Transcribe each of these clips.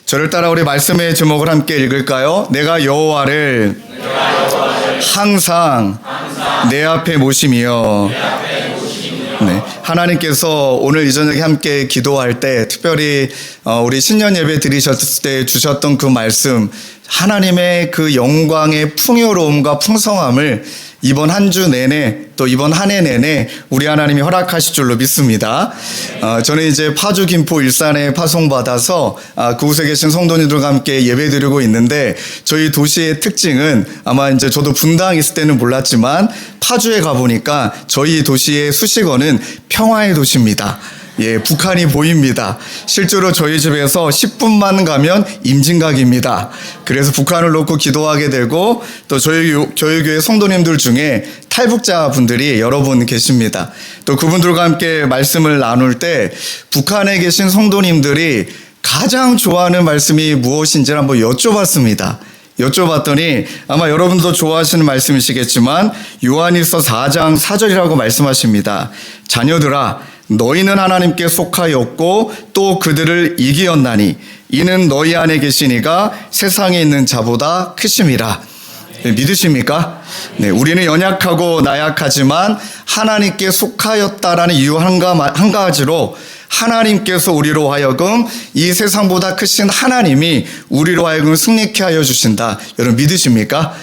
저를 따라 우리 말씀의 제목을 함께 읽을까요? 내가 여호와를 항상 내 앞에 모심이여. 네, 하나님께서 오늘 이 저녁에 함께 기도할 때 특별히 우리 신년 예배 드리셨을 때 주셨던 그 말씀, 하나님의 그 영광의 풍요로움과 풍성함을 이번 한 주 내내 또 이번 한 해 내내 우리 하나님이 허락하실 줄로 믿습니다. 저는 이제 파주, 김포, 일산에 파송받아서 그곳에 계신 성도님들과 함께 예배드리고 있는데, 저희 도시의 특징은 아마 이제 저도 분당에 있을 때는 몰랐지만 파주에 가보니까 저희 도시의 수식어는 평화의 도시입니다. 예, 북한이 보입니다. 실제로 저희 집에서 10분만 가면 임진각입니다. 그래서 북한을 놓고 기도하게 되고, 또 저희 교회 성도님들 중에 탈북자 분들이 여러 분 계십니다. 또 그분들과 함께 말씀을 나눌 때 북한에 계신 성도님들이 가장 좋아하는 말씀이 무엇인지를 한번 여쭤봤습니다. 여쭤봤더니 아마 여러분도 좋아하시는 말씀이시겠지만 요한일서 4장 4절이라고 말씀하십니다. 자녀들아, 너희는 하나님께 속하였고 또 그들을 이기었나니 이는 너희 안에 계시니가 세상에 있는 자보다 크심이라. 네, 믿으십니까? 네, 우리는 연약하고 나약하지만 하나님께 속하였다라는 이유 한 가지로 하나님께서 우리로 하여금 이 세상보다 크신 하나님이 우리로 하여금 승리케 하여 주신다. 여러분 믿으십니까?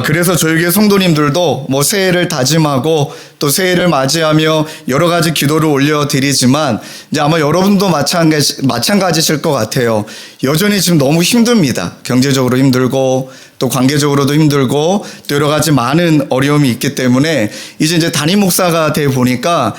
그래서 저희 교회 성도님들도 뭐 새해를 다짐하고 또 새해를 맞이하며 여러 가지 기도를 올려드리지만 이제 아마 여러분도 마찬가지실 것 같아요. 여전히 지금 너무 힘듭니다. 경제적으로 힘들고 또 관계적으로도 힘들고 또 여러 가지 많은 어려움이 있기 때문에 이제 담임 목사가 돼 보니까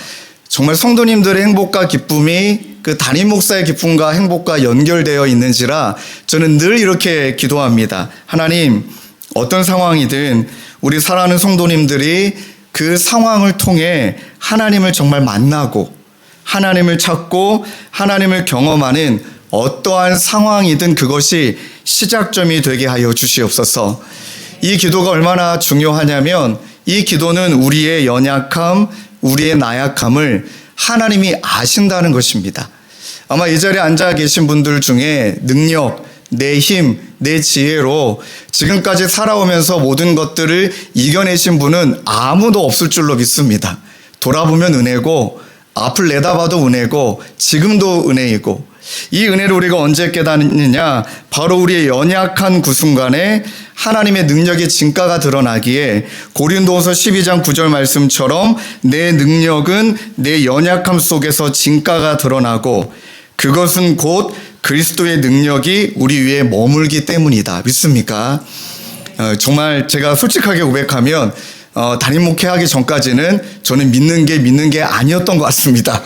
정말 성도님들의 행복과 기쁨이 그 담임 목사의 기쁨과 행복과 연결되어 있는지라 저는 늘 이렇게 기도합니다. 하나님, 어떤 상황이든 우리 사랑하는 성도님들이 그 상황을 통해 하나님을 정말 만나고 하나님을 찾고 하나님을 경험하는 어떠한 상황이든 그것이 시작점이 되게 하여 주시옵소서. 이 기도가 얼마나 중요하냐면 이 기도는 우리의 연약함, 우리의 나약함을 하나님이 아신다는 것입니다. 아마 이 자리에 앉아 계신 분들 중에 능력, 내 힘, 내 지혜로 지금까지 살아오면서 모든 것들을 이겨내신 분은 아무도 없을 줄로 믿습니다. 돌아보면 은혜고, 앞을 내다봐도 은혜고, 지금도 은혜이고, 이 은혜를 우리가 언제 깨닫느냐? 바로 우리의 연약한 그 순간에 하나님의 능력의 진가가 드러나기에 고린도후서 12장 9절 말씀처럼 내 능력은 내 연약함 속에서 진가가 드러나고 그것은 곧 그리스도의 능력이 우리 위에 머물기 때문이다. 믿습니까? 정말 제가 솔직하게 고백하면 담임 목회하기 전까지는 저는 믿는 게 아니었던 것 같습니다.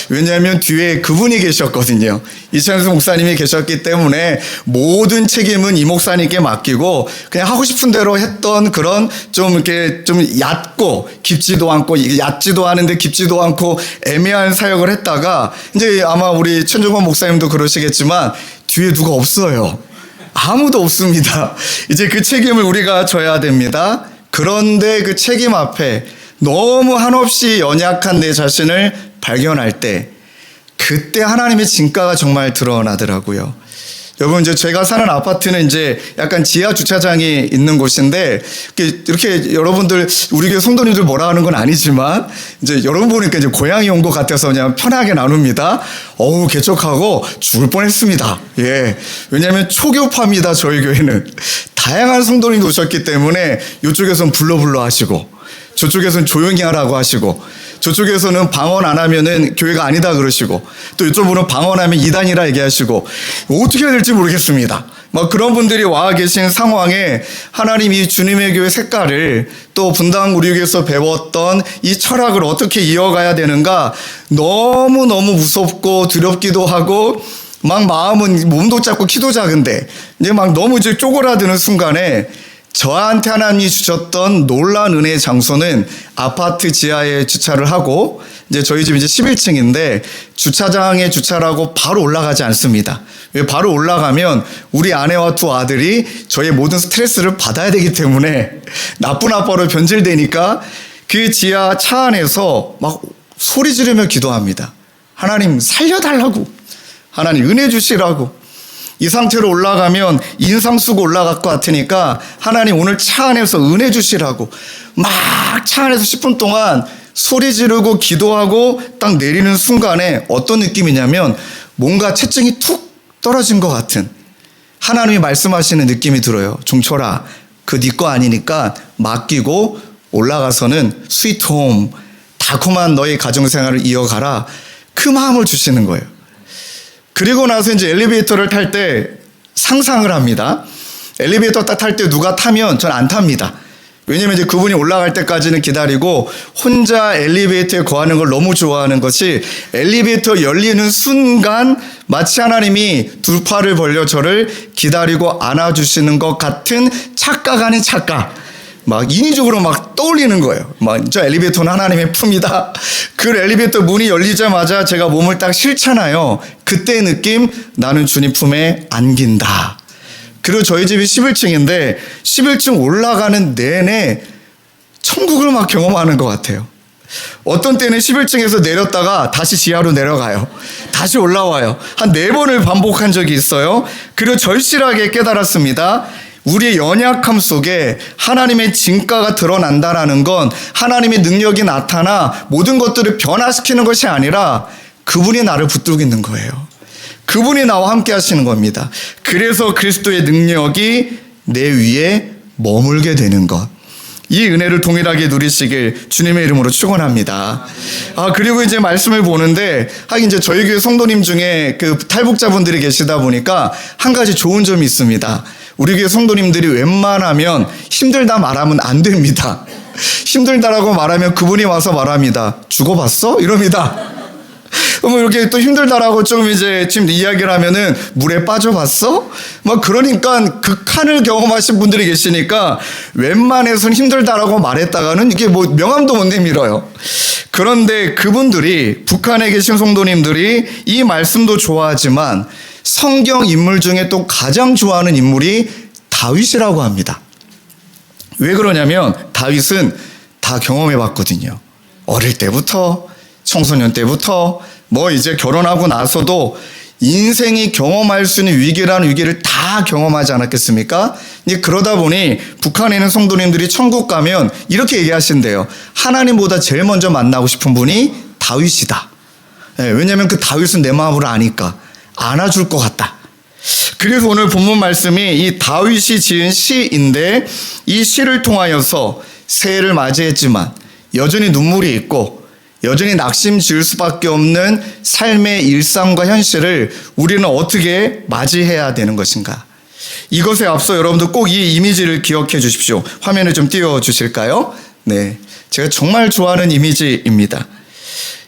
왜냐하면 뒤에 그분이 계셨거든요. 이찬수 목사님이 계셨기 때문에 모든 책임은 이 목사님께 맡기고 그냥 하고 싶은 대로 했던 그런 좀 이렇게 좀 얕고 깊지도 않고 얕지도 않은데 깊지도 않고 애매한 사역을 했다가 이제 아마 우리 천중권 목사님도 그러시겠지만 뒤에 누가 없어요. 아무도 없습니다. 이제 그 책임을 우리가 져야 됩니다. 그런데 그 책임 앞에 너무 한없이 연약한 내 자신을 발견할 때 그때 하나님의 진가가 정말 드러나더라고요. 여러분, 이제 제가 사는 아파트는 이제 약간 지하 주차장이 있는 곳인데 이렇게 여러분들 우리 교회 성도님들 뭐라 하는 건 아니지만 이제 여러분 보니까 이제 고향이 온 것 같아서 그냥 편하게 나눕니다. 어우, 개척하고 죽을 뻔했습니다. 예, 왜냐하면 초교파입니다. 저희 교회는 다양한 성도님이 오셨기 때문에 이쪽에서는 불러 하시고 저쪽에서는 조용히 하라고 하시고 저쪽에서는 방언 안 하면은 교회가 아니다 그러시고 또 이쪽으로는 방언하면 이단이라 얘기하시고 어떻게 해야 될지 모르겠습니다. 막 그런 분들이 와 계신 상황에 하나님이 주님의 교회 색깔을 또 분당 우리 교회에서 배웠던 이 철학을 어떻게 이어가야 되는가 너무너무 무섭고 두렵기도 하고 막 마음은 몸도 작고 키도 작은데 이제 막 너무 이제 쪼그라드는 순간에 저한테 하나님이 주셨던 놀라운 은혜의 장소는 아파트 지하에 주차를 하고 이제 저희 집 이제 11층인데 주차장에 주차라고 바로 올라가지 않습니다. 왜 바로 올라가면 우리 아내와 두 아들이 저의 모든 스트레스를 받아야 되기 때문에 나쁜 아빠로 변질되니까 그 지하 차 안에서 막 소리 지르며 기도합니다. 하나님 살려달라고, 하나님 은혜 주시라고. 이 상태로 올라가면 인상 쓰고 올라갈 것 같으니까 하나님 오늘 차 안에서 은혜 주시라고 막 차 안에서 10분 동안 소리 지르고 기도하고 딱 내리는 순간에 어떤 느낌이냐면 뭔가 채증이 툭 떨어진 것 같은 하나님이 말씀하시는 느낌이 들어요. 종철아, 그 네 거 아니니까 맡기고 올라가서는 스위트홈, 달콤한 너의 가정생활을 이어가라. 그 마음을 주시는 거예요. 그리고 나서 이제 엘리베이터를 탈 때 상상을 합니다. 엘리베이터 딱 탈 때 누가 타면 전 안 탑니다. 왜냐면 이제 그분이 올라갈 때까지는 기다리고 혼자 엘리베이터에 거하는 걸 너무 좋아하는 것이 엘리베이터 열리는 순간 마치 하나님이 두 팔을 벌려 저를 기다리고 안아주시는 것 같은 착각 아닌 착각. 막 인위적으로 막 떠올리는 거예요. 막 저 엘리베이터는 하나님의 품이다. 그 엘리베이터 문이 열리자마자 제가 몸을 딱 실잖아요. 그때의 느낌, 나는 주님 품에 안긴다. 그리고 저희 집이 11층인데 11층 올라가는 내내 천국을 막 경험하는 것 같아요. 어떤 때는 11층에서 내렸다가 다시 지하로 내려가요. 다시 올라와요. 한 4번을 반복한 적이 있어요. 그리고 절실하게 깨달았습니다. 우리의 연약함 속에 하나님의 진가가 드러난다는 건 하나님의 능력이 나타나 모든 것들을 변화시키는 것이 아니라 그분이 나를 붙들고 거예요. 그분이 나와 함께 하시는 겁니다. 그래서 그리스도의 능력이 내 위에 머물게 되는 것. 이 은혜를 동일하게 누리시길 주님의 이름으로 축원합니다. 그리고 이제 말씀을 보는데 하긴 이제 저희 교회 성도님 중에 그 탈북자분들이 계시다 보니까 한 가지 좋은 점이 있습니다. 우리 교회 성도님들이 웬만하면 힘들다 말하면 안 됩니다. 힘들다라고 말하면 그분이 와서 말합니다. 죽어봤어? 이럽니다. 뭐 이렇게 또 힘들다라고 좀 이제 지금 이야기를 하면은 물에 빠져봤어? 막 그러니까 극한을 경험하신 분들이 계시니까 웬만해서는 힘들다라고 말했다가는 이게 뭐 명함도 못 내밀어요. 그런데 그분들이 북한에 계신 성도님들이 이 말씀도 좋아하지만 성경 인물 중에 또 가장 좋아하는 인물이 다윗이라고 합니다. 왜 그러냐면 다윗은 다 경험해 봤거든요. 어릴 때부터 청소년 때부터 뭐 이제 결혼하고 나서도 인생이 경험할 수 있는 위기라는 위기를 다 경험하지 않았겠습니까? 이제 그러다 보니 북한에 있는 성도님들이 천국 가면 이렇게 얘기하신대요. 하나님보다 제일 먼저 만나고 싶은 분이 다윗이다. 왜냐하면 그 다윗은 내 마음을 아니까 안아줄 것 같다. 그래서 오늘 본문 말씀이 이 다윗이 지은 시인데 이 시를 통하여서 새해를 맞이했지만 여전히 눈물이 있고 여전히 낙심 지을 수밖에 없는 삶의 일상과 현실을 우리는 어떻게 맞이해야 되는 것인가? 이것에 앞서 여러분들 꼭 이 이미지를 기억해 주십시오. 화면을 좀 띄워 주실까요? 네, 제가 정말 좋아하는 이미지입니다.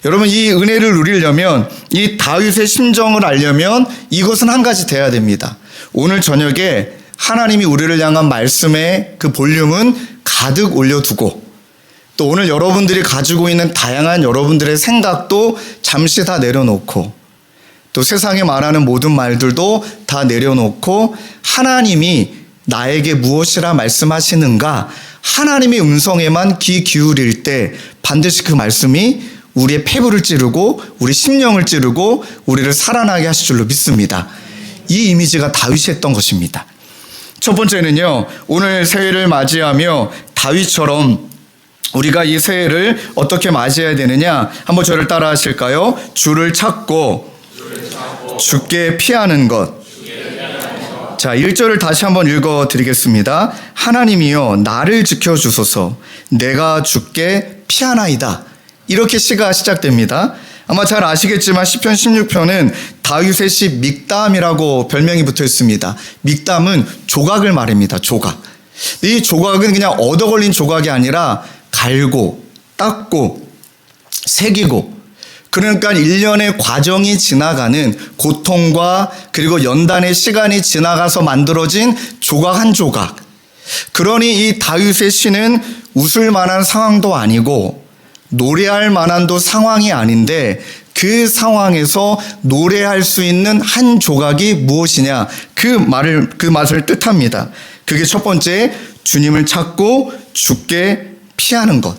여러분 이 은혜를 누리려면 이 다윗의 심정을 알려면 이것은 한 가지 돼야 됩니다. 오늘 저녁에 하나님이 우리를 향한 말씀의 그 볼륨은 가득 올려두고 또 오늘 여러분들이 가지고 있는 다양한 여러분들의 생각도 잠시 다 내려놓고 또 세상에 말하는 모든 말들도 다 내려놓고 하나님이 나에게 무엇이라 말씀하시는가 하나님의 음성에만 귀 기울일 때 반드시 그 말씀이 우리의 폐부를 찌르고 우리 심령을 찌르고 우리를 살아나게 하실 줄로 믿습니다. 이 이미지가 다윗이 했던 것입니다. 첫 번째는요, 오늘 새해를 맞이하며 다윗처럼 우리가 이 새해를 어떻게 맞이해야 되느냐? 한번 저를 따라 하실까요? 주를 찾고 주께 피하는 것. 자, 1절을 다시 한번 읽어 드리겠습니다. 하나님이여 나를 지켜주소서 내가 주께 피하나이다. 이렇게 시가 시작됩니다. 아마 잘 아시겠지만 시편 16편은 다윗의 시 믹담이라고 별명이 붙어 있습니다. 믹담은 조각을 말합니다. 조각. 이 조각은 그냥 얻어 걸린 조각이 아니라 갈고 닦고 새기고 그러니까 1년의 과정이 지나가는 고통과 그리고 연단의 시간이 지나가서 만들어진 조각 한 조각. 그러니 이 다윗의 시는 웃을 만한 상황도 아니고 노래할 만한도 상황이 아닌데 그 상황에서 노래할 수 있는 한 조각이 무엇이냐 그 맛을 뜻합니다. 그게 첫 번째 주님을 찾고 주께 피하는 것.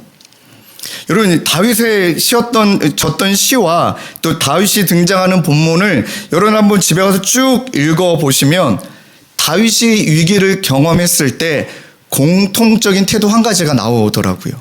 여러분, 다윗의 졌던 시와 또 다윗이 등장하는 본문을 여러분 한번 집에 가서 쭉 읽어보시면 다윗이 위기를 경험했을 때 공통적인 태도 한 가지가 나오더라고요.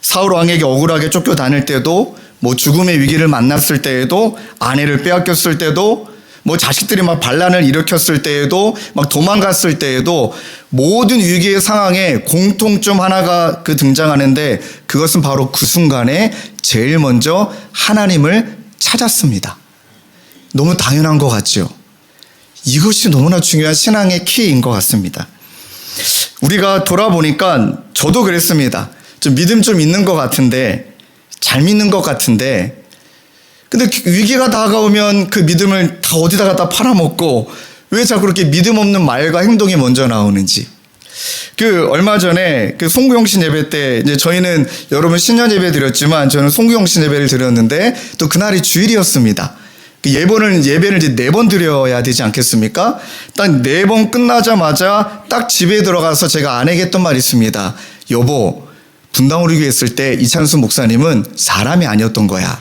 사울 왕에게 억울하게 쫓겨다닐 때도, 뭐 죽음의 위기를 만났을 때에도, 아내를 빼앗겼을 때도, 뭐 자식들이 막 반란을 일으켰을 때에도, 막 도망갔을 때에도 모든 위기의 상황에 공통점 하나가 등장하는데, 그것은 바로 그 순간에 제일 먼저 하나님을 찾았습니다. 너무 당연한 것 같죠? 이것이 너무나 중요한 신앙의 키인 것 같습니다. 우리가 돌아보니까 저도 그랬습니다. 좀 믿음 좀 있는 것 같은데, 잘 믿는 것 같은데, 근데 위기가 다가오면 그 믿음을 다 어디다 갖다 팔아먹고 왜 자꾸 그렇게 믿음 없는 말과 행동이 먼저 나오는지. 얼마 전에 송구영신 예배 때, 이제 저희는 여러분 신년 예배 드렸지만 저는 송구영신 예배를 드렸는데 또 그날이 주일이었습니다. 예배를 이제 4번 드려야 되지 않겠습니까? 딱 4번 끝나자마자 딱 집에 들어가서 제가 아내에게 했던 말이 있습니다. 여보, 분당 우리 교회 있을 때 이찬수 목사님은 사람이 아니었던 거야.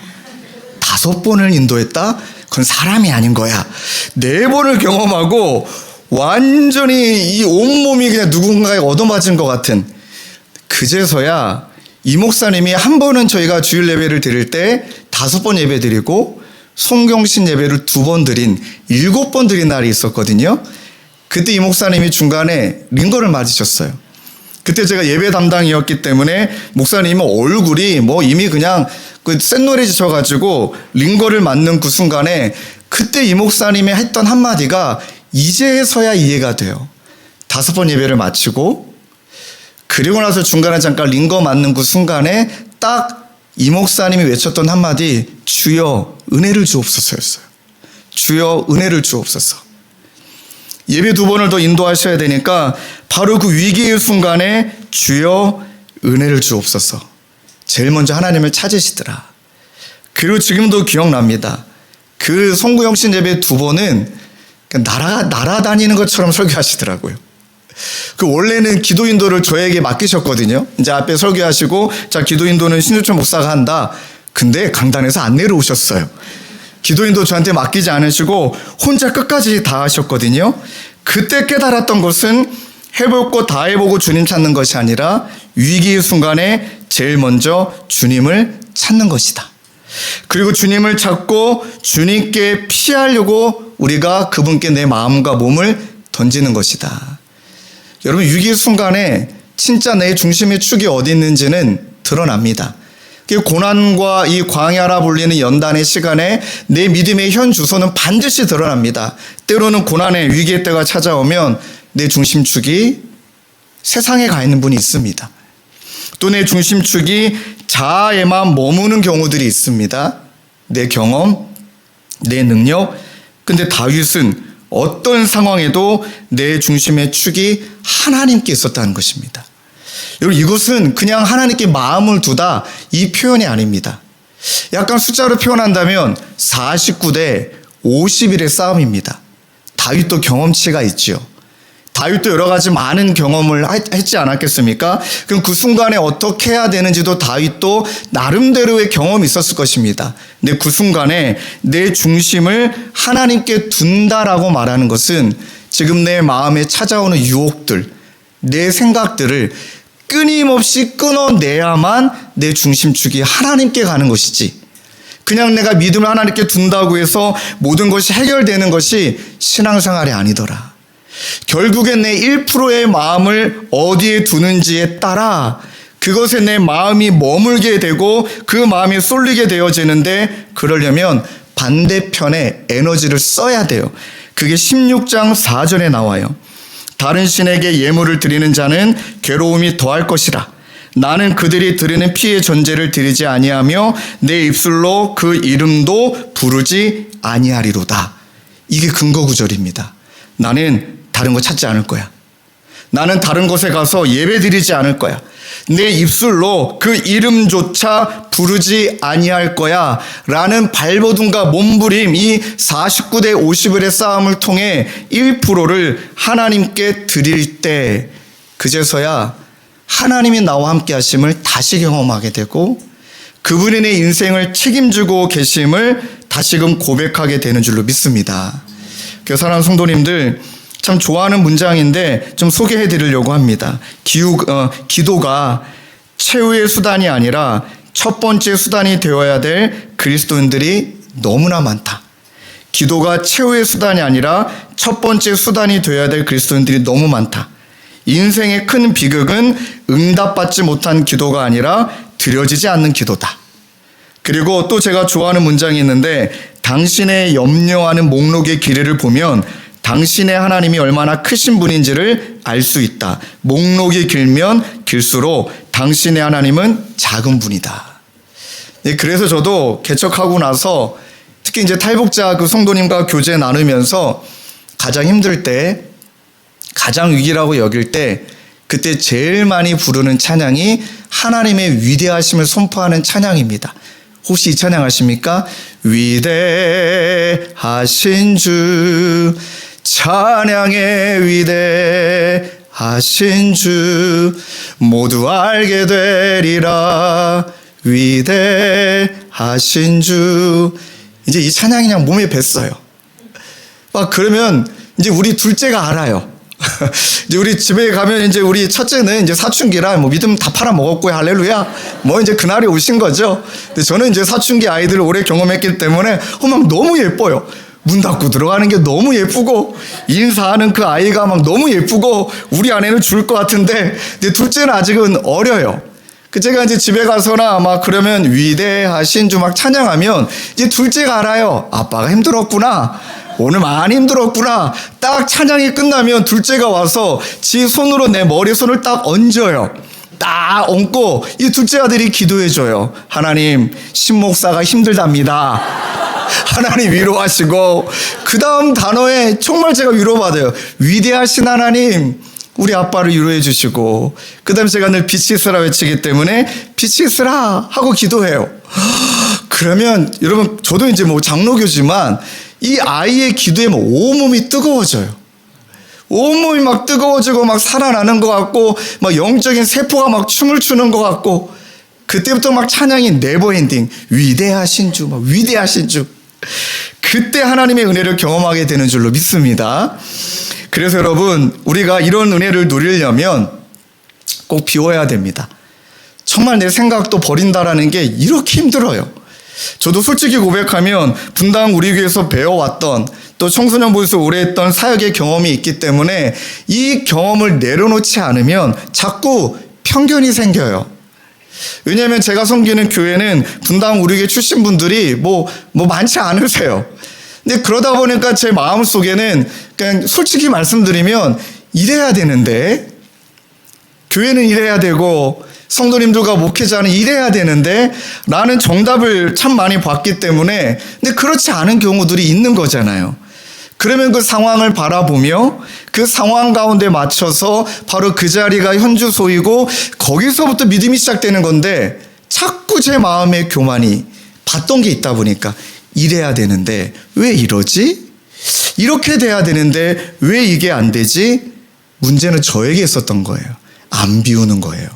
5번을 인도했다? 그건 사람이 아닌 거야. 4번을 경험하고 완전히 이 온몸이 그냥 누군가에 얻어맞은 것 같은, 그제서야 이 목사님이 한 번은 저희가 주일 예배를 드릴 때 5번 예배 드리고 송경신 예배를 2번 드린 7번 드린 날이 있었거든요. 그때 이 목사님이 중간에 링거를 맞으셨어요. 그때 제가 예배 담당이었기 때문에 목사님은 얼굴이 뭐 이미 그냥 센노래 지쳐가지고 링거를 맞는 그 순간에 그때 이 목사님이 했던 한마디가 이제서야 이해가 돼요. 5번 예배를 마치고 그리고 나서 중간에 잠깐 링거 맞는 그 순간에 딱 이 목사님이 외쳤던 한마디, 주여 은혜를 주옵소서였어요. 주여 은혜를 주옵소서. 예배 2번을 더 인도하셔야 되니까 바로 그 위기의 순간에 주여 은혜를 주옵소서. 제일 먼저 하나님을 찾으시더라. 그리고 지금도 기억납니다. 그 송구영신 예배 2번은 날아다니는 것처럼 설교하시더라고요. 원래는 기도 인도를 저에게 맡기셨거든요. 이제 앞에 설교하시고, 자, 기도 인도는 신주철 목사가 한다. 근데 강단에서 안 내려오셨어요. 기도 인도 저한테 맡기지 않으시고 혼자 끝까지 다 하셨거든요. 그때 깨달았던 것은 해볼 거 다 해보고 주님 찾는 것이 아니라 위기의 순간에 제일 먼저 주님을 찾는 것이다. 그리고 주님을 찾고 주님께 피하려고 우리가 그분께 내 마음과 몸을 던지는 것이다. 여러분, 위기의 순간에 진짜 내 중심의 축이 어디 있는지는 드러납니다. 고난과 이 광야라 불리는 연단의 시간에 내 믿음의 현 주소는 반드시 드러납니다. 때로는 고난의 위기의 때가 찾아오면 내 중심축이 세상에 가 있는 분이 있습니다. 또 내 중심축이 자아에만 머무는 경우들이 있습니다. 내 경험, 내 능력. 근데 다윗은 어떤 상황에도 내 중심의 축이 하나님께 있었다는 것입니다. 여러분, 이것은 그냥 하나님께 마음을 두다 이 표현이 아닙니다. 약간 숫자로 표현한다면 49대 50일의 싸움입니다. 다윗도 경험치가 있죠. 다윗도 여러 가지 많은 경험을 했지 않았겠습니까? 그럼 그 순간에 어떻게 해야 되는지도 다윗도 나름대로의 경험이 있었을 것입니다. 근데 그 순간에 내 중심을 하나님께 둔다라고 말하는 것은 지금 내 마음에 찾아오는 유혹들, 내 생각들을 끊임없이 끊어내야만 내 중심축이 하나님께 가는 것이지, 그냥 내가 믿음을 하나님께 둔다고 해서 모든 것이 해결되는 것이 신앙생활이 아니더라. 결국엔 내 1%의 마음을 어디에 두는지에 따라 그것에 내 마음이 머물게 되고 그 마음이 쏠리게 되어지는데, 그러려면 반대편에 에너지를 써야 돼요. 그게 16장 4절에 나와요. 다른 신에게 예물을 드리는 자는 괴로움이 더할 것이라. 나는 그들이 드리는 피의 전제를 드리지 아니하며 내 입술로 그 이름도 부르지 아니하리로다. 이게 근거 구절입니다. 나는 다른 거 찾지 않을 거야. 나는 다른 곳에 가서 예배 드리지 않을 거야. 내 입술로 그 이름조차 부르지 아니할 거야 라는 발버둥과 몸부림, 이 49대 50일의 싸움을 통해 1%를 하나님께 드릴 때 그제서야 하나님이 나와 함께 하심을 다시 경험하게 되고 그분이 내 인생을 책임지고 계심을 다시금 고백하게 되는 줄로 믿습니다. 그래서 사랑하는 성도님들, 참 좋아하는 문장인데 좀 소개해 드리려고 합니다. 기도가 최후의 수단이 아니라 첫 번째 수단이 되어야 될 그리스도인들이 너무나 많다. 기도가 최후의 수단이 아니라 첫 번째 수단이 되어야 될 그리스도인들이 너무 많다. 인생의 큰 비극은 응답받지 못한 기도가 아니라 드려지지 않는 기도다. 그리고 또 제가 좋아하는 문장이 있는데, 당신의 염려하는 목록의 길이를 보면 당신의 하나님이 얼마나 크신 분인지를 알 수 있다. 목록이 길면 길수록 당신의 하나님은 작은 분이다. 그래서 저도 개척하고 나서 특히 이제 탈북자 그 성도님과 교제 나누면서 가장 힘들 때, 가장 위기라고 여길 때, 그때 제일 많이 부르는 찬양이 하나님의 위대하심을 선포하는 찬양입니다. 혹시 이 찬양 아십니까? 위대하신 주, 찬양의 위대하신 주, 모두 알게 되리라. 위대하신 주. 이제 이 찬양이 그냥 몸에 뱄어요. 막 그러면 이제 우리 둘째가 알아요. 이제 우리 집에 가면 이제 우리 첫째는 이제 사춘기라 뭐 믿음 다 팔아먹었고요. 할렐루야. 뭐 이제 그날이 오신 거죠. 근데 저는 이제 사춘기 아이들을 오래 경험했기 때문에 막 너무 예뻐요. 문 닫고 들어가는 게 너무 예쁘고 인사하는 그 아이가 막 너무 예쁘고 우리 아내는 죽을 것 같은데, 근데 둘째는 아직은 어려요. 그 제가 이제 집에 가서나 막 그러면 위대하신 주 막 찬양하면 이제 둘째가 알아요. 아빠가 힘들었구나. 오늘 많이 힘들었구나. 딱 찬양이 끝나면 둘째가 와서 지 손으로 내 머리 손을 딱 얹어요. 딱 얹고 이 둘째 아들이 기도해줘요. 하나님, 신목사가 힘들답니다. 하나님 위로하시고, 그 다음 단어에 정말 제가 위로받아요. 위대하신 하나님, 우리 아빠를 위로해 주시고, 그 다음에 제가 늘 빛이 있으라 외치기 때문에 빛이 있으라 하고 기도해요. 그러면 여러분, 저도 이제 뭐 장로교지만 이 아이의 기도에 뭐 온몸이 뜨거워져요. 온몸이 막 뜨거워지고 막 살아나는 것 같고 막 영적인 세포가 막 춤을 추는 것 같고, 그때부터 막 찬양이 네버엔딩. 위대하신 주, 막 위대하신 주. 그때 하나님의 은혜를 경험하게 되는 줄로 믿습니다. 그래서 여러분, 우리가 이런 은혜를 누리려면 꼭 비워야 됩니다. 정말 내 생각도 버린다라는 게 이렇게 힘들어요. 저도 솔직히 고백하면 분당 우리 교회에서 배워왔던, 또 청소년부에서 오래 했던 사역의 경험이 있기 때문에 이 경험을 내려놓지 않으면 자꾸 편견이 생겨요. 왜냐하면 제가 섬기는 교회는 분당 우리 교회 출신 분들이 뭐 많지 않으세요. 근데 그러다 보니까 제 마음속에는 그냥 솔직히 말씀드리면 이래야 되는데, 교회는 이래야 되고 성도님들과 목회자는 이래야 되는데 라는 정답을 참 많이 받기 때문에, 근데 그렇지 않은 경우들이 있는 거잖아요. 그러면 그 상황을 바라보며 그 상황 가운데 맞춰서 바로 그 자리가 현주소이고 거기서부터 믿음이 시작되는 건데, 자꾸 제 마음의 교만이 봤던 게 있다 보니까 이래야 되는데 왜 이러지? 이렇게 돼야 되는데 왜 이게 안 되지? 문제는 저에게 있었던 거예요. 안 비우는 거예요.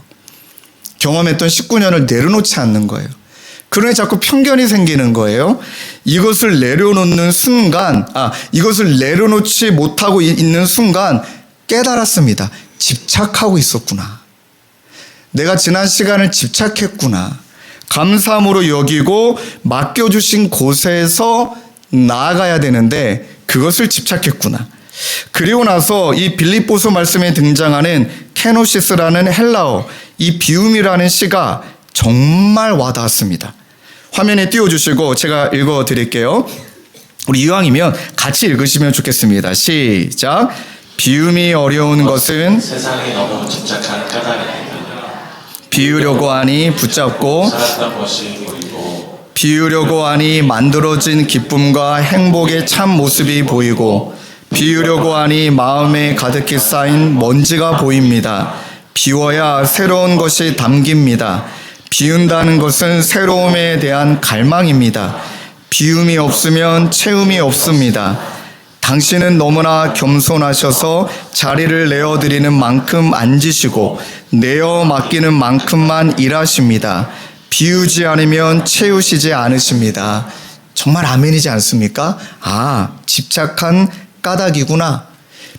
경험했던 19년을 내려놓지 않는 거예요. 그러니 자꾸 편견이 생기는 거예요. 이것을 내려놓는 순간, 이것을 내려놓지 못하고 있는 순간 깨달았습니다. 집착하고 있었구나. 내가 지난 시간을 집착했구나. 감사함으로 여기고 맡겨주신 곳에서 나아가야 되는데 그것을 집착했구나. 그리고 나서 이 빌립보서 말씀에 등장하는 케노시스라는 헬라어, 이 비움이라는 시가 정말 와닿았습니다. 화면에 띄워주시고 제가 읽어드릴게요. 우리 이왕이면 같이 읽으시면 좋겠습니다. 시작. 비움이 어려운 것은 세상에 너무 집착하는 까닭이다. 비우려고 하니 붙잡고, 비우려고 하니 만들어진 기쁨과 행복의 참 모습이 보이고, 비우려고 하니 마음에 가득히 쌓인 먼지가 보입니다. 비워야 새로운 것이 담깁니다. 비운다는 것은 새로움에 대한 갈망입니다. 비움이 없으면 채움이 없습니다. 당신은 너무나 겸손하셔서 자리를 내어드리는 만큼 앉으시고 내어 맡기는 만큼만 일하십니다. 비우지 않으면 채우시지 않으십니다. 정말 아멘이지 않습니까? 아, 집착한 까닭이구나.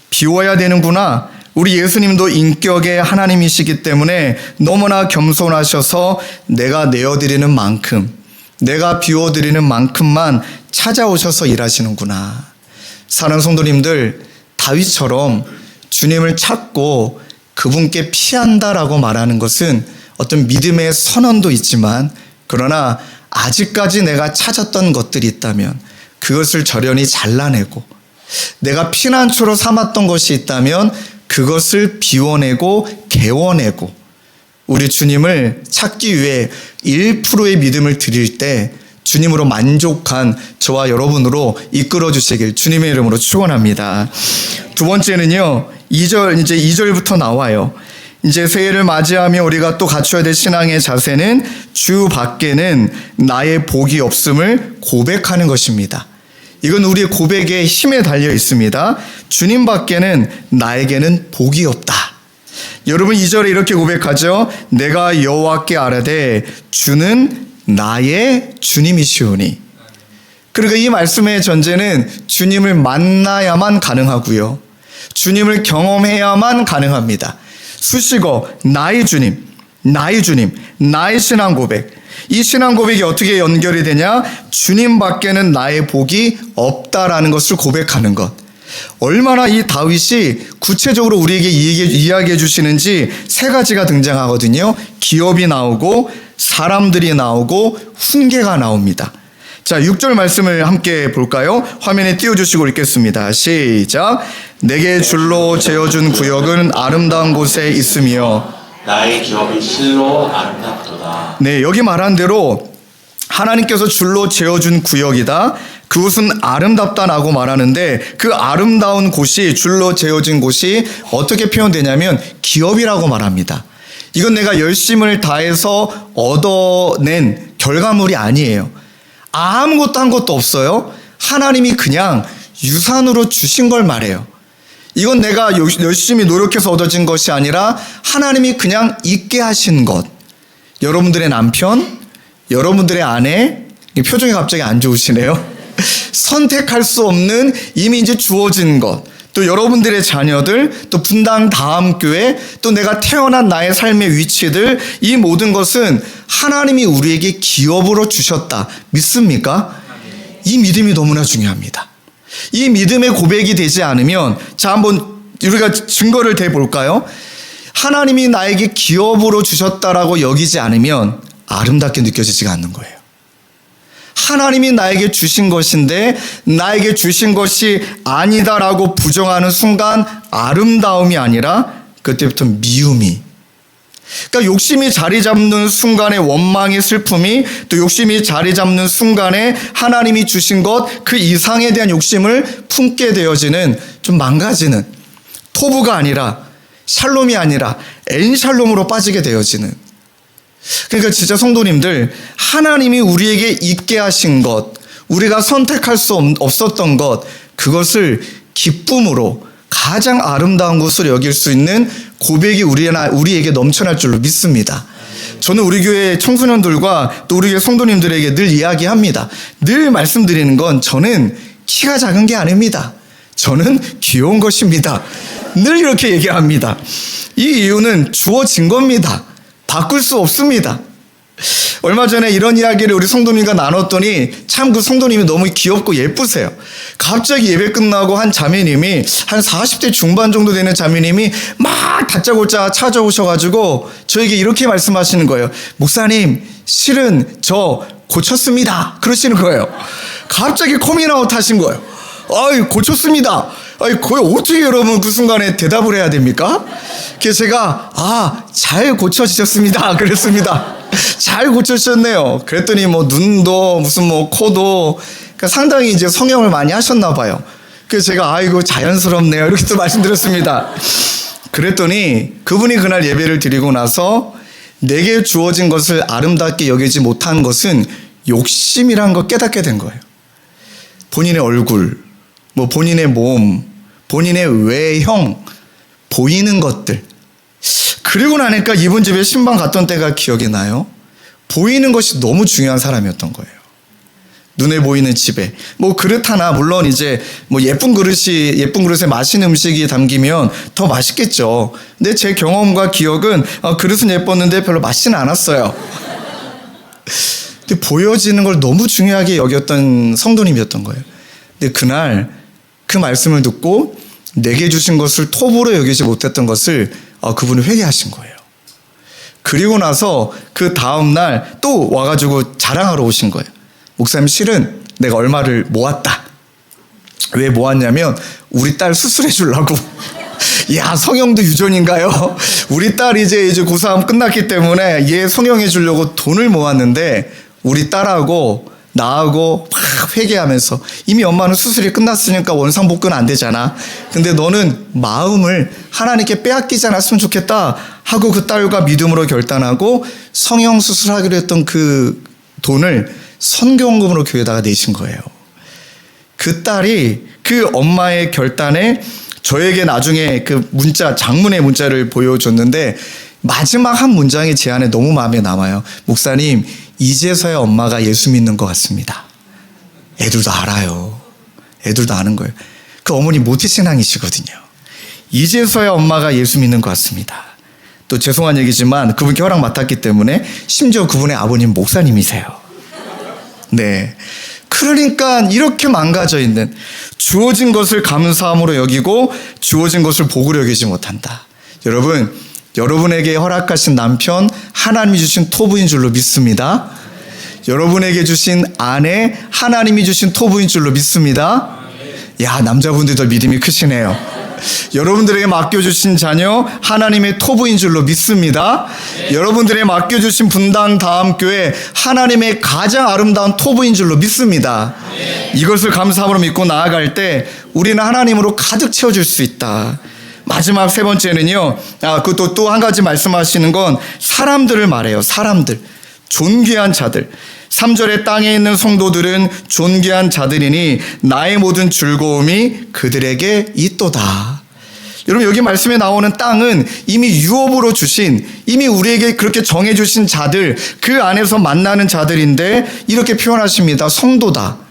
비워야 되는구나. 우리 예수님도 인격의 하나님이시기 때문에 너무나 겸손하셔서 내가 내어드리는 만큼, 내가 비워드리는 만큼만 찾아오셔서 일하시는구나. 사랑하는 성도님들, 다윗처럼 주님을 찾고 그분께 피한다라고 말하는 것은 어떤 믿음의 선언도 있지만, 그러나 아직까지 내가 찾았던 것들이 있다면 그것을 절연히 잘라내고, 내가 피난처로 삼았던 것이 있다면 그것을 비워내고 개워내고, 우리 주님을 찾기 위해 1%의 믿음을 드릴 때 주님으로 만족한 저와 여러분으로 이끌어 주시길 주님의 이름으로 축원합니다. 두 번째는요, 2절부터 나와요. 이제 새해를 맞이하며 우리가 또 갖춰야 될 신앙의 자세는 주 밖에는 나의 복이 없음을 고백하는 것입니다. 이건 우리의 고백의 힘에 달려 있습니다. 주님 밖에는 나에게는 복이 없다. 여러분 2절에 이렇게 고백하죠. 내가 여호와께 아뢰되 주는 나의 주님이시오니. 그러니까 이 말씀의 전제는 주님을 만나야만 가능하고요, 주님을 경험해야만 가능합니다. 수식어 나의 주님, 나의 주님, 나의 신앙 고백. 이 신앙 고백이 어떻게 연결이 되냐? 주님 밖에는 나의 복이 없다라는 것을 고백하는 것. 얼마나 이 다윗이 구체적으로 우리에게 이야기해 주시는지 세 가지가 등장하거든요. 기업이 나오고 사람들이 나오고 훈계가 나옵니다. 자, 6절 말씀을 함께 볼까요? 화면에 띄워주시고 읽겠습니다. 시작. 내게 줄로 재어준 구역은 아름다운 곳에 있으며 나의 기업이 실로 아름답도다. 네, 여기 말한 대로 하나님께서 줄로 재어준 구역이다. 그곳은 아름답다라고 말하는데, 그 아름다운 곳이, 줄로 재어진 곳이 어떻게 표현되냐면 기업이라고 말합니다. 이건 내가 열심을 다해서 얻어낸 결과물이 아니에요. 아무것도 한 것도 없어요. 하나님이 그냥 유산으로 주신 걸 말해요. 이건 내가 열심히 노력해서 얻어진 것이 아니라 하나님이 그냥 있게 하신 것. 여러분들의 남편, 여러분들의 아내, 표정이 갑자기 안 좋으시네요. 선택할 수 없는 이미 이제 주어진 것. 또 여러분들의 자녀들, 또 분당 다음 교회, 또 내가 태어난 나의 삶의 위치들, 이 모든 것은 하나님이 우리에게 기업으로 주셨다. 믿습니까? 이 믿음이 너무나 중요합니다. 이 믿음의 고백이 되지 않으면, 자, 한번 우리가 증거를 대볼까요? 하나님이 나에게 기업으로 주셨다라고 여기지 않으면 아름답게 느껴지지가 않는 거예요. 하나님이 나에게 주신 것인데 나에게 주신 것이 아니다라고 부정하는 순간 아름다움이 아니라 그때부터 미움이, 그러니까 욕심이 자리 잡는 순간에 원망의 슬픔이, 또 욕심이 자리 잡는 순간에 하나님이 주신 것 그 이상에 대한 욕심을 품게 되어지는, 좀 망가지는, 토부가 아니라 샬롬이 아니라 엔샬롬으로 빠지게 되어지는. 그러니까 진짜 성도님들, 하나님이 우리에게 있게 하신 것, 우리가 선택할 수 없었던 것, 그것을 기쁨으로 가장 아름다운 것으로 여길 수 있는 고백이 우리에게 넘쳐날 줄로 믿습니다. 저는 우리 교회 청소년들과 또 우리 교회 성도님들에게 늘 이야기합니다. 늘 말씀드리는 건, 저는 키가 작은 게 아닙니다. 저는 귀여운 것입니다. 늘 이렇게 얘기합니다. 이 이유는 주어진 겁니다. 바꿀 수 없습니다. 얼마 전에 이런 이야기를 우리 성도님과 나눴더니 참 그 성도님이 너무 귀엽고 예쁘세요. 갑자기 예배 끝나고 한 자매님이, 한 40대 중반 정도 되는 자매님이 막 다짜고짜 찾아오셔가지고 저에게 이렇게 말씀하시는 거예요. 목사님, 실은 저 고쳤습니다. 그러시는 거예요. 갑자기 커밍아웃 하신 거예요. 아이, 고쳤습니다. 아니, 거의 어떻게 여러분 그 순간에 대답을 해야 됩니까? 그래서 제가, 잘 고쳐지셨습니다. 그랬습니다. 잘 고쳐지셨네요. 그랬더니 눈도 무슨 코도, 그러니까 상당히 이제 성형을 많이 하셨나 봐요. 그래서 제가 아이고 자연스럽네요. 이렇게 또 말씀드렸습니다. 그랬더니 그분이 그날 예배를 드리고 나서 내게 주어진 것을 아름답게 여기지 못한 것은 욕심이란 걸 깨닫게 된 거예요. 본인의 얼굴, 뭐 본인의 몸, 본인의 외형, 보이는 것들. 그리고 나니까 이분 집에 신방 갔던 때가 기억이 나요. 보이는 것이 너무 중요한 사람이었던 거예요. 눈에 보이는 집에 뭐 그릇 하나, 물론 이제 뭐 예쁜 그릇에 맛있는 음식이 담기면 더 맛있겠죠. 근데 제 경험과 기억은 그릇은 예뻤는데 별로 맛있지는 않았어요. 근데 보여지는 걸 너무 중요하게 여겼던 성도님이었던 거예요. 근데 그날 그 말씀을 듣고 내게 주신 것을 톱으로 여기지 못했던 것을 그분이 회개하신 거예요. 그리고 나서 그 다음날 또 와가지고 자랑하러 오신 거예요. 목사님, 실은 내가 얼마를 모았다. 왜 모았냐면 우리 딸 수술해 주려고. 야, 성형도 유전인가요? 우리 딸 이제 고3 끝났기 때문에 얘 성형해 주려고 돈을 모았는데 우리 딸하고 나하고 막 회개하면서, 이미 엄마는 수술이 끝났으니까 원상복구는 안 되잖아. 근데 너는 마음을 하나님께 빼앗기지 않았으면 좋겠다 하고 그 딸과 믿음으로 결단하고 성형 수술하기로 했던 그 돈을 선교원금으로 교회에다가 내신 거예요. 그 딸이 그 엄마의 결단에 저에게 나중에 그 문자, 장문의 문자를 보여줬는데 마지막 한 문장이 제 안에 너무 마음에 남아요. 목사님, 이제서야 엄마가 예수 믿는 것 같습니다. 애들도 알아요. 애들도 아는 거예요. 그 어머니 모태신앙이시거든요. 이제서야 엄마가 예수 믿는 것 같습니다. 또 죄송한 얘기지만 그분께 허락 맡았기 때문에 심지어 그분의 아버님 목사님이세요. 네. 그러니까 이렇게 망가져 있는, 주어진 것을 감사함으로 여기고 주어진 것을 복으로 여기지 못한다. 여러분, 여러분에게 허락하신 남편 하나님이 주신 토부인 줄로 믿습니다. 여러분에게 주신 아내 하나님이 주신 토부인 줄로 믿습니다. 야, 남자분들도 믿음이 크시네요. 여러분들에게 맡겨주신 자녀 하나님의 토부인 줄로 믿습니다. 여러분들에게 맡겨주신 분당 다음교회 하나님의 가장 아름다운 토부인 줄로 믿습니다. 이것을 감사함으로 믿고 나아갈 때 우리는 하나님으로 가득 채워줄 수 있다. 마지막 세 번째는요, 그것도 또 한 가지 말씀하시는 건 사람들을 말해요. 사람들, 존귀한 자들. 3절에 땅에 있는 성도들은 존귀한 자들이니 나의 모든 즐거움이 그들에게 있도다. 여러분, 여기 말씀에 나오는 땅은 이미 유업으로 주신, 이미 우리에게 그렇게 정해주신 자들, 그 안에서 만나는 자들인데 이렇게 표현하십니다. 성도다.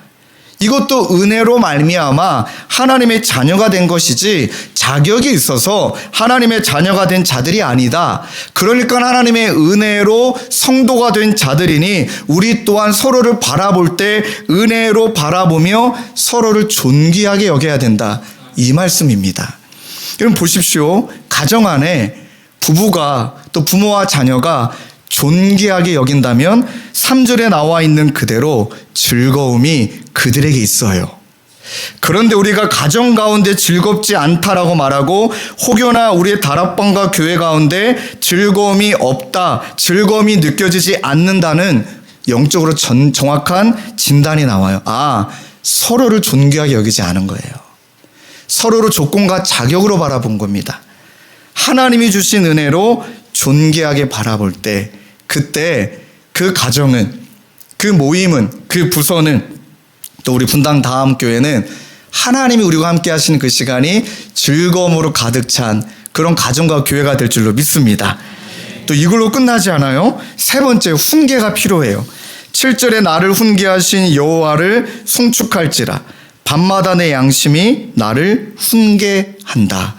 이것도 은혜로 말미암아 하나님의 자녀가 된 것이지 자격이 있어서 하나님의 자녀가 된 자들이 아니다. 그러니까 하나님의 은혜로 성도가 된 자들이니 우리 또한 서로를 바라볼 때 은혜로 바라보며 서로를 존귀하게 여겨야 된다. 이 말씀입니다. 여러분 보십시오. 가정 안에 부부가, 또 부모와 자녀가 존귀하게 여긴다면 3절에 나와 있는 그대로 즐거움이 그들에게 있어요. 그런데 우리가 가정 가운데 즐겁지 않다라고 말하고 혹여나 우리의 다락방과 교회 가운데 즐거움이 없다, 즐거움이 느껴지지 않는다는 영적으로 정확한 진단이 나와요. 서로를 존귀하게 여기지 않은 거예요. 서로를 조건과 자격으로 바라본 겁니다. 하나님이 주신 은혜로 존귀하게 바라볼 때, 그때 그 가정은, 그 모임은, 그 부서는, 또 우리 분당 다음 교회는 하나님이 우리와 함께 하시는 그 시간이 즐거움으로 가득 찬 그런 가정과 교회가 될 줄로 믿습니다. 또 이걸로 끝나지 않아요. 세 번째, 훈계가 필요해요. 7절에 나를 훈계하신 여호와를 송축할지라 밤마다 내 양심이 나를 훈계한다.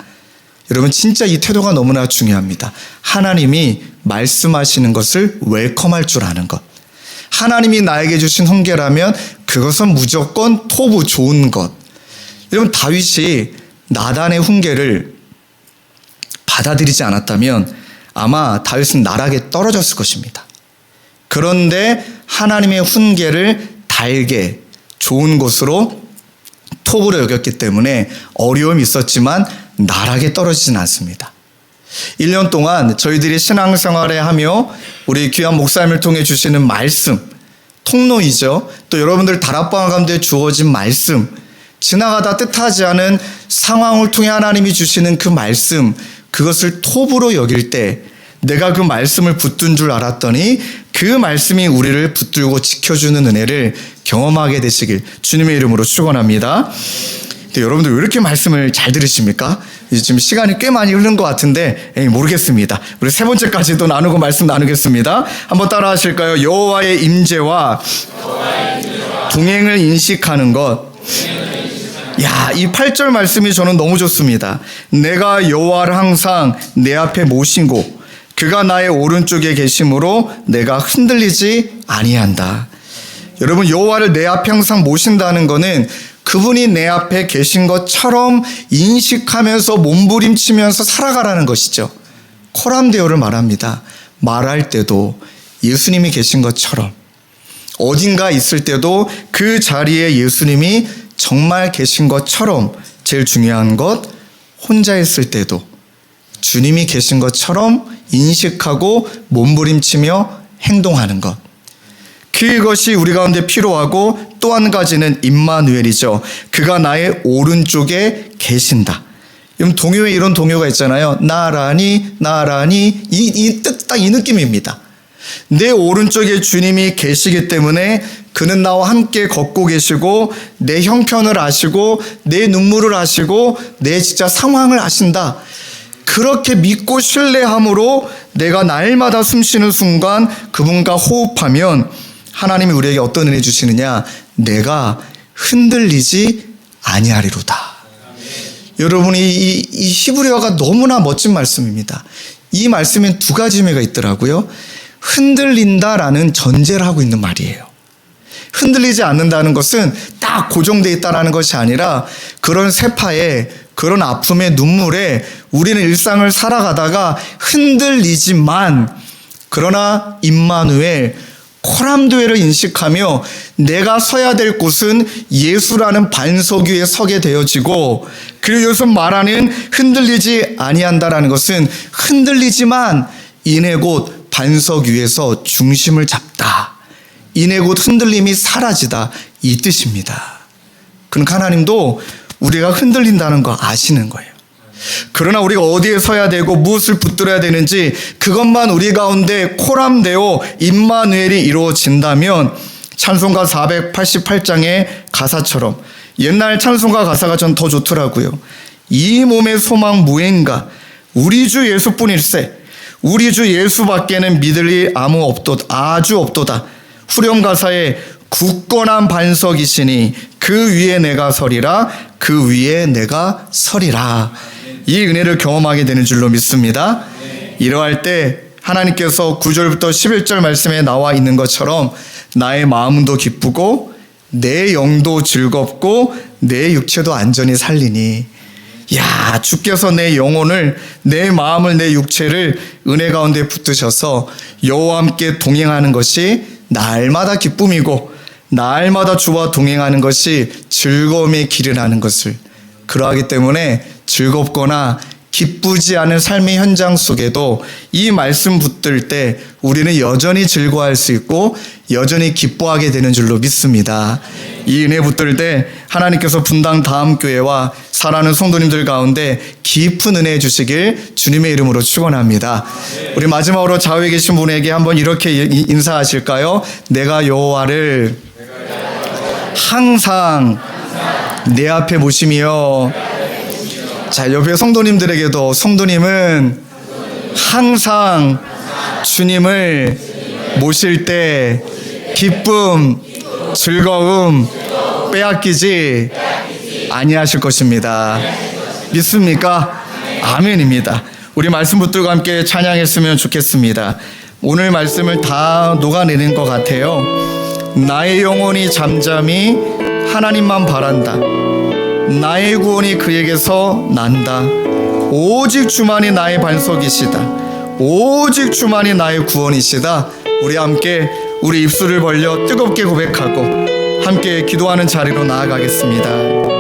여러분, 진짜 이 태도가 너무나 중요합니다. 하나님이 말씀하시는 것을 웰컴할 줄 아는 것. 하나님이 나에게 주신 훈계라면 그것은 무조건 토부, 좋은 것. 여러분, 다윗이 나단의 훈계를 받아들이지 않았다면 아마 다윗은 나락에 떨어졌을 것입니다. 그런데 하나님의 훈계를 달게, 좋은 것으로 톱으로 여겼기 때문에 어려움이 있었지만 나락에 떨어지진 않습니다. 1년 동안 저희들이 신앙생활에 하며 우리 귀한 목사님을 통해 주시는 말씀, 통로이죠. 또 여러분들 다락방 가운데 주어진 말씀, 지나가다 뜻하지 않은 상황을 통해 하나님이 주시는 그 말씀, 그것을 톱으로 여길 때 내가 그 말씀을 붙든 줄 알았더니 그 말씀이 우리를 붙들고 지켜주는 은혜를 경험하게 되시길 주님의 이름으로 축원합니다. 근데 여러분들 왜 이렇게 말씀을 잘 들으십니까? 지금 시간이 꽤 많이 흐른 것 같은데 모르겠습니다. 우리 세 번째까지도 나누고 말씀 나누겠습니다. 한번 따라 하실까요? 여호와의 임재와 동행을 인식하는 것. 야, 이 8절 말씀이 저는 너무 좋습니다. 내가 여호와를 항상 내 앞에 모시고 그가 나의 오른쪽에 계심으로 내가 흔들리지 아니한다. 여러분, 여호와를 내 앞에 항상 모신다는 것은 그분이 내 앞에 계신 것처럼 인식하면서 몸부림치면서 살아가라는 것이죠. 코람데오를 말합니다. 말할 때도 예수님이 계신 것처럼, 어딘가 있을 때도 그 자리에 예수님이 정말 계신 것처럼, 제일 중요한 것, 혼자 있을 때도 주님이 계신 것처럼 인식하고 몸부림치며 행동하는 것. 그것이 우리 가운데 필요하고, 또 한 가지는 임마누엘이죠. 그가 나의 오른쪽에 계신다. 여러분, 동요에 이런 동요가 있잖아요. 나라니 나라니, 딱 이 느낌입니다. 내 오른쪽에 주님이 계시기 때문에 그는 나와 함께 걷고 계시고 내 형편을 아시고 내 눈물을 아시고 내 진짜 상황을 아신다. 그렇게 믿고 신뢰함으로 내가 날마다 숨쉬는 순간 그분과 호흡하면 하나님이 우리에게 어떤 은혜 주시느냐? 내가 흔들리지 아니하리로다. 여러분이 이 히브리어가 너무나 멋진 말씀입니다. 이 말씀엔 두 가지 의미가 있더라고요. 흔들린다라는 전제를 하고 있는 말이에요. 흔들리지 않는다는 것은 딱 고정되어 있다라는 것이 아니라 그런 세파에, 그런 아픔의 눈물에 우리는 일상을 살아가다가 흔들리지만, 그러나 임마누엘, 코람도엘을 인식하며 내가 서야 될 곳은 예수라는 반석 위에 서게 되어지고, 그리고 여기서 말하는 흔들리지 아니한다라는 것은 흔들리지만 이내 곧 반석 위에서 중심을 잡다. 이내 곧 흔들림이 사라지다. 이 뜻입니다. 그러니까 하나님도 우리가 흔들린다는 거 아시는 거예요. 그러나 우리가 어디에 서야 되고 무엇을 붙들어야 되는지 그것만 우리 가운데 코람데오 임마누엘이 이루어진다면, 찬송가 488장의 가사처럼, 옛날 찬송가 가사가 전 더 좋더라고요. 이 몸의 소망 무행가 우리 주 예수뿐일세, 우리 주 예수밖에는 믿을 리 아주 없도다. 후렴 가사에 굳건한 반석이시니 그 위에 내가 서리라, 그 위에 내가 서리라. 이 은혜를 경험하게 되는 줄로 믿습니다. 이러할 때 하나님께서 9절부터 11절 말씀에 나와 있는 것처럼 나의 마음도 기쁘고 내 영도 즐겁고 내 육체도 안전히 살리니, 야, 주께서 내 영혼을, 내 마음을, 내 육체를 은혜 가운데 붙드셔서 여호와 함께 동행하는 것이 날마다 기쁨이고 날마다 주와 동행하는 것이 즐거움의 길이라는 것을, 그러하기 때문에 즐겁거나 기쁘지 않은 삶의 현장 속에도 이 말씀 붙들 때 우리는 여전히 즐거워할 수 있고 여전히 기뻐하게 되는 줄로 믿습니다. 이 은혜 붙들 때 하나님께서 분당 다음교회와 사랑하는 성도님들 가운데 깊은 은혜 주시길 주님의 이름으로 축원합니다. 우리 마지막으로 좌우에 계신 분에게 한번 이렇게 인사하실까요? 내가 여호와를 항상 내 앞에 모시며, 자, 옆에 성도님들에게도, 성도님은 항상 주님을 모실 때 기쁨, 즐거움 빼앗기지 아니하실 것입니다. 믿습니까? 아멘입니다. 우리 말씀 붙들고 함께 찬양했으면 좋겠습니다. 오늘 말씀을 다 녹아내는 것 같아요. 나의 영혼이 잠잠히 하나님만 바란다. 나의 구원이 그에게서 난다. 오직 주만이 나의 반석이시다. 오직 주만이 나의 구원이시다. 우리 함께 우리 입술을 벌려 뜨겁게 고백하고 함께 기도하는 자리로 나아가겠습니다.